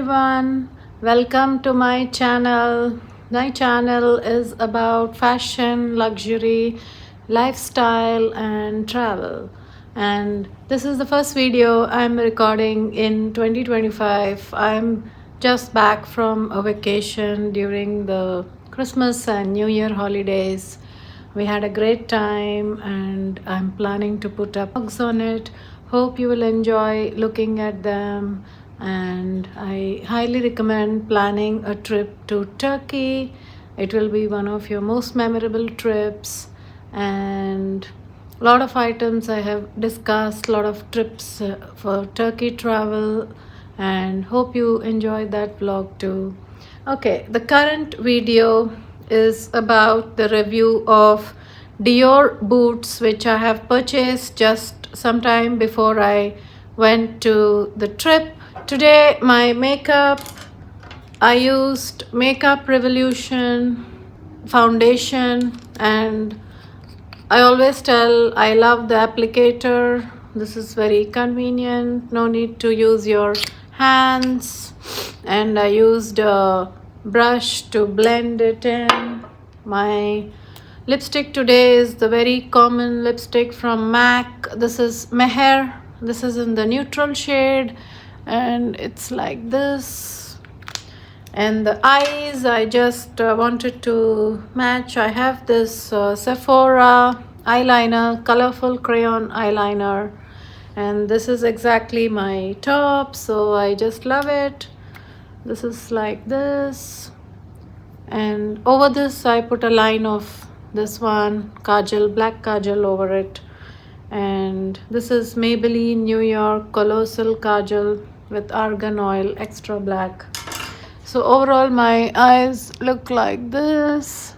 everyone, welcome to my channel. My channel is about fashion, luxury, lifestyle, and travel. And this is the first video I'm recording in 2025. I'm just back from a vacation during the Christmas and New Year holidays. We had a great time and I'm planning to put up vlogs on it. Hope you will enjoy looking at them, and I highly recommend planning a trip to Turkey. It will be one of your most memorable trips, and a lot of items I have discussed, a lot of trips for Turkey travel, and hope you enjoy that vlog too. Okay, the current video is about the review of Dior boots which I have purchased just some time before I went to the trip. Today my makeup, I used Makeup Revolution foundation, and I always tell I love the applicator. This is very convenient, no need to use your hands, and I used a brush to blend it in. My lipstick today is the very common lipstick from MAC. This is Meher. This is in the neutral shade and it's like this. And the eyes, I just wanted to match. I have this Sephora eyeliner, colorful crayon eyeliner, and this is exactly my top, so I just love it. This is like this, and over this I put a line of this one kajal, black kajal over it. And this is Maybelline New York Colossal Kajal with argan oil, extra black. So overall my eyes look like this.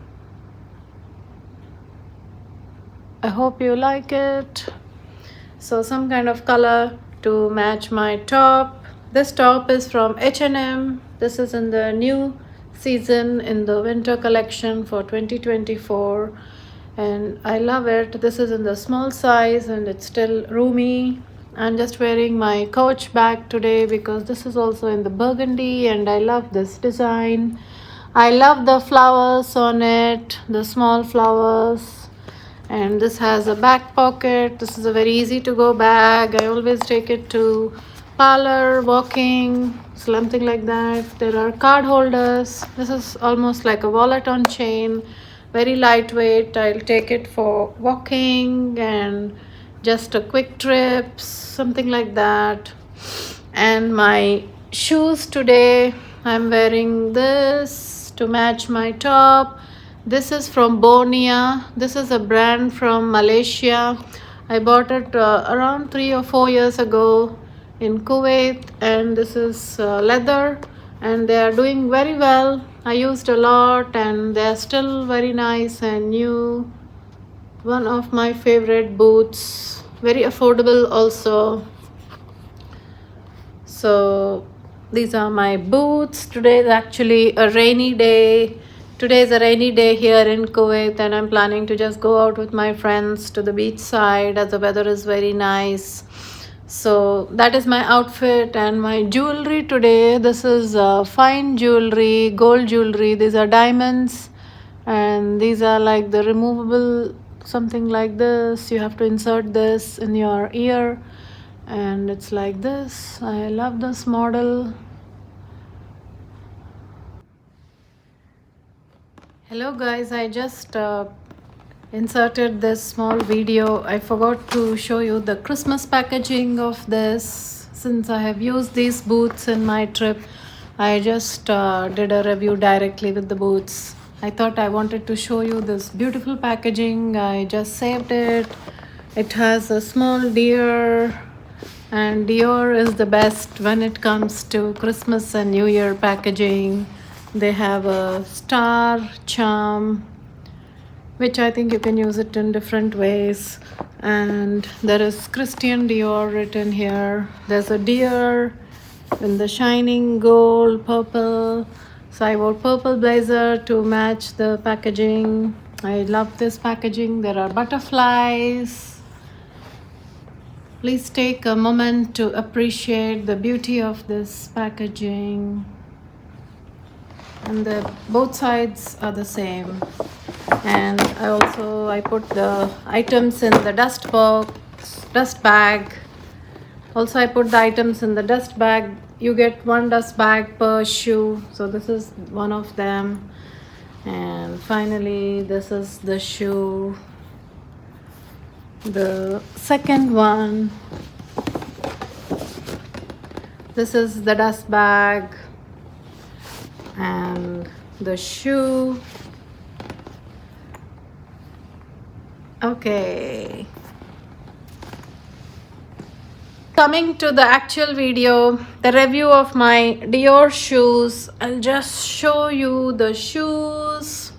I hope you like it. So some kind of color to match my top. This top is from H&M. This is in the new season in the winter collection for 2024, and I love it. This is in the small size and it's still roomy. I'm just wearing my Coach bag today because this is also in the burgundy and I love this design. I love the flowers on it, the small flowers. And this has a back pocket. This is a very easy to go bag. I always take it to parlor, walking, something like that. There are card holders. This is almost like a wallet on chain, very lightweight. I'll take it for walking and just a quick trip, something like that. And my shoes today, I'm wearing this to match my top. This is from Bonia. This is a brand from Malaysia. I bought it around 3 or 4 years ago in Kuwait, and this is leather, and they are doing very well. I used a lot and they are still very nice and new. One of my favorite boots, very affordable also. So these are my boots. Today is actually a rainy day. Today is a rainy day here in Kuwait, and I'm planning to just go out with my friends to the beach side as the weather is very nice. So that is my outfit. And my jewelry today, this is fine jewelry, gold jewelry. These are diamonds, and these are like the removable, something like this. You have to insert this in your ear, and it's like this. I love this model. Hello guys, I just inserted this small video. I forgot to show you the Christmas packaging of this. Since I have used these boots in my trip, I just did a review directly with the boots. I thought I wanted to show you this beautiful packaging. I just saved it. It has a small deer, and Dior is the best when it comes to Christmas and New Year packaging. They have a star charm, which I think you can use it in different ways. And there is Christian Dior written here. There's a deer in the shining gold purple. So I wore purple blazer to match the packaging. I love this packaging. There are butterflies. Please take a moment to appreciate the beauty of this packaging. And both sides are the same. And I put the items in the dust bag. Also, I put the items in the dust bag. You get one dust bag per shoe. So this is one of them. And finally, this is the shoe. The second one. This is the dust bag and the shoe. Okay. Coming to the actual video, the review of my Dior shoes. I'll just show you the shoes.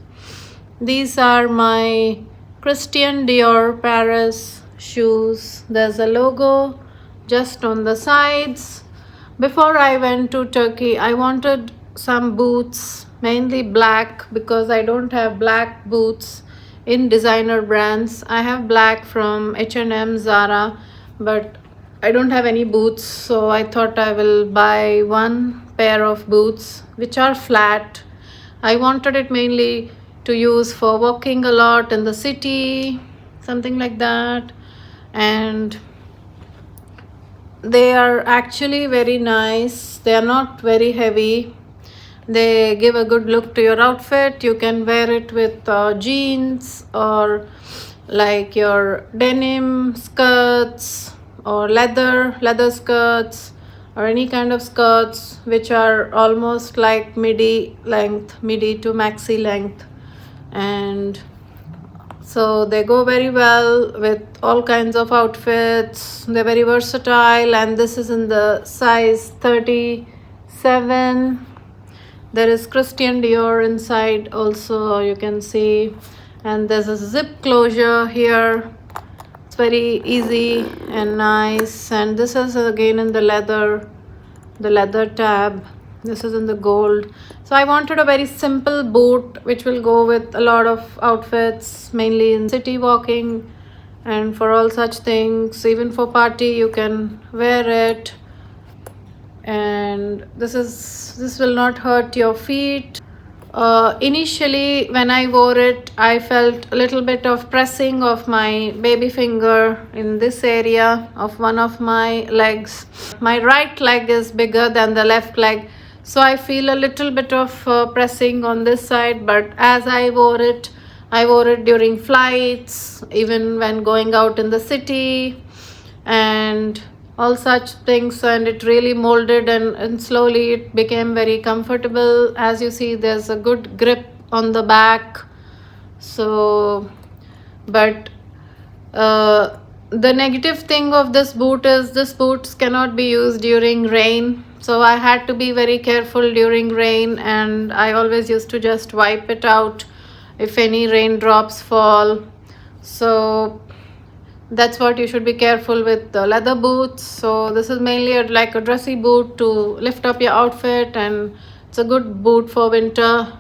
These are my Christian Dior Paris shoes. There's a logo just on the sides. Before I went to Turkey, I wanted some boots, mainly black, because I don't have black boots in designer brands. I have black from H&M, Zara, but I don't have any boots, so I thought I will buy one pair of boots which are flat. I wanted it mainly to use for walking a lot in the city, something like that. And they are actually very nice. They are not very heavy. They give a good look to your outfit. You can wear it with jeans or like your denim skirts or leather skirts or any kind of skirts which are almost like midi to maxi length. And so they go very well with all kinds of outfits. They're very versatile, and this is in the size 37. There is Christian Dior inside also, you can see, and there's a zip closure here. It's very easy and nice. And this is again in the leather tab. This is in the gold. So I wanted a very simple boot which will go with a lot of outfits, mainly in city walking and for all such things. Even for party you can wear it, and this will not hurt your feet. Initially when I wore it, I felt a little bit of pressing of my baby finger in this area of one of my legs. My right leg is bigger than the left leg, so I feel a little bit of pressing on this side. But as I wore it during flights, even when going out in the city and all such things, and it really molded, and slowly it became very comfortable. As you see, there's a good grip on the back. So but the negative thing of this boot is this boots cannot be used during rain, so I had to be very careful during rain, and I always used to just wipe it out if any raindrops fall. So that's what you should be careful with the leather boots. So this is mainly like a dressy boot to lift up your outfit, and it's a good boot for winter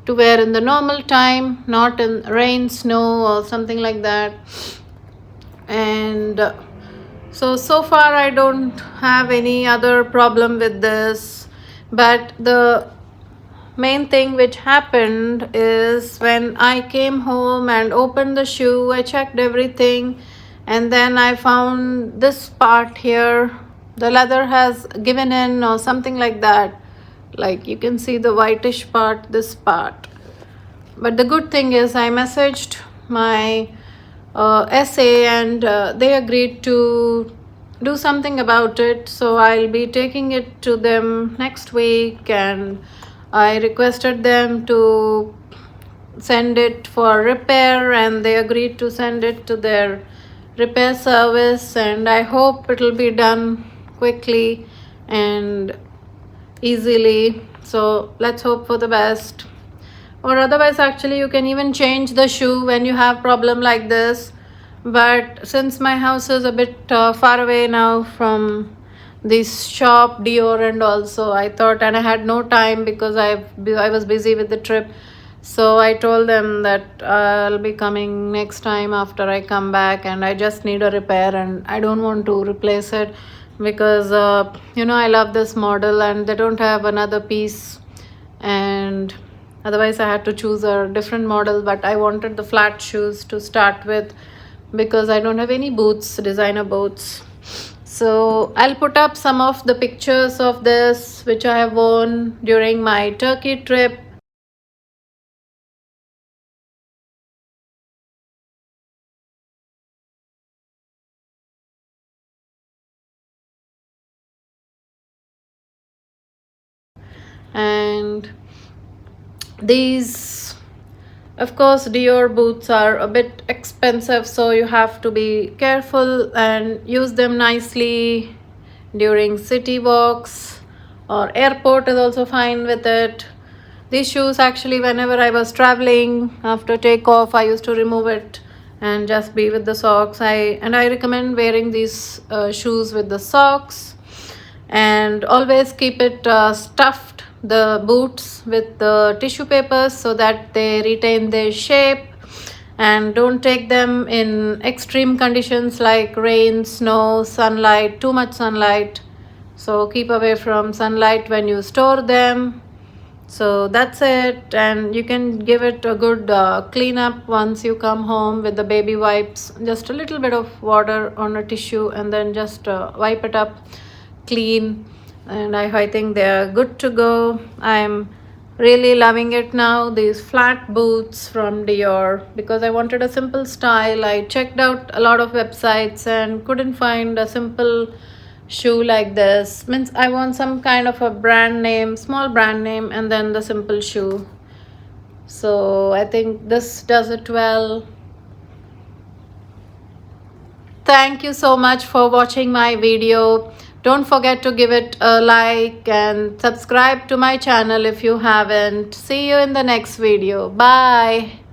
to wear in the normal time, not in rain, snow or something like that. And so far I don't have any other problem with this. But the main thing which happened is when I came home and opened the shoe, I checked everything, and then I found this part here. The leather has given in or something like that. Like you can see the whitish part, this part. But the good thing is I messaged my SA, and they agreed to do something about it. So I'll be taking it to them next week, and I requested them to send it for repair, and they agreed to send it to their repair service, and I hope it will be done quickly and easily. So let's hope for the best. Or otherwise, actually you can even change the shoe when you have problem like this. But since my house is a bit far away now from this shop Dior, and also I thought, and I had no time because I was busy with the trip, So I told them that I'll be coming next time after I come back, and I just need a repair and I don't want to replace it because I love this model and they don't have another piece, and otherwise I had to choose a different model. But I wanted the flat shoes to start with because I don't have any boots, designer boots. So I'll put up some of the pictures of this which I have worn during my Turkey trip. And these, of course, Dior boots are a bit expensive, so you have to be careful and use them nicely during city walks, or airport is also fine with it. These shoes, actually, whenever I was traveling after takeoff, I used to remove it and just be with the socks. I recommend wearing these shoes with the socks, and always keep it stuffed the boots with the tissue papers so that they retain their shape, and don't take them in extreme conditions like rain, snow, sunlight, too much sunlight. So keep away from sunlight when you store them. So that's it, and you can give it a good clean up once you come home with the baby wipes. Just a little bit of water on a tissue and then just wipe it up clean. And I think they are good to go. I'm really loving it now, these flat boots from Dior, because I wanted a simple style. I checked out a lot of websites and couldn't find a simple shoe like this. Means I want some kind of a brand name, small brand name, and then the simple shoe. So I think this does it well. Thank you so much for watching my video. Don't forget to give it a like and subscribe to my channel if you haven't. See you in the next video. Bye.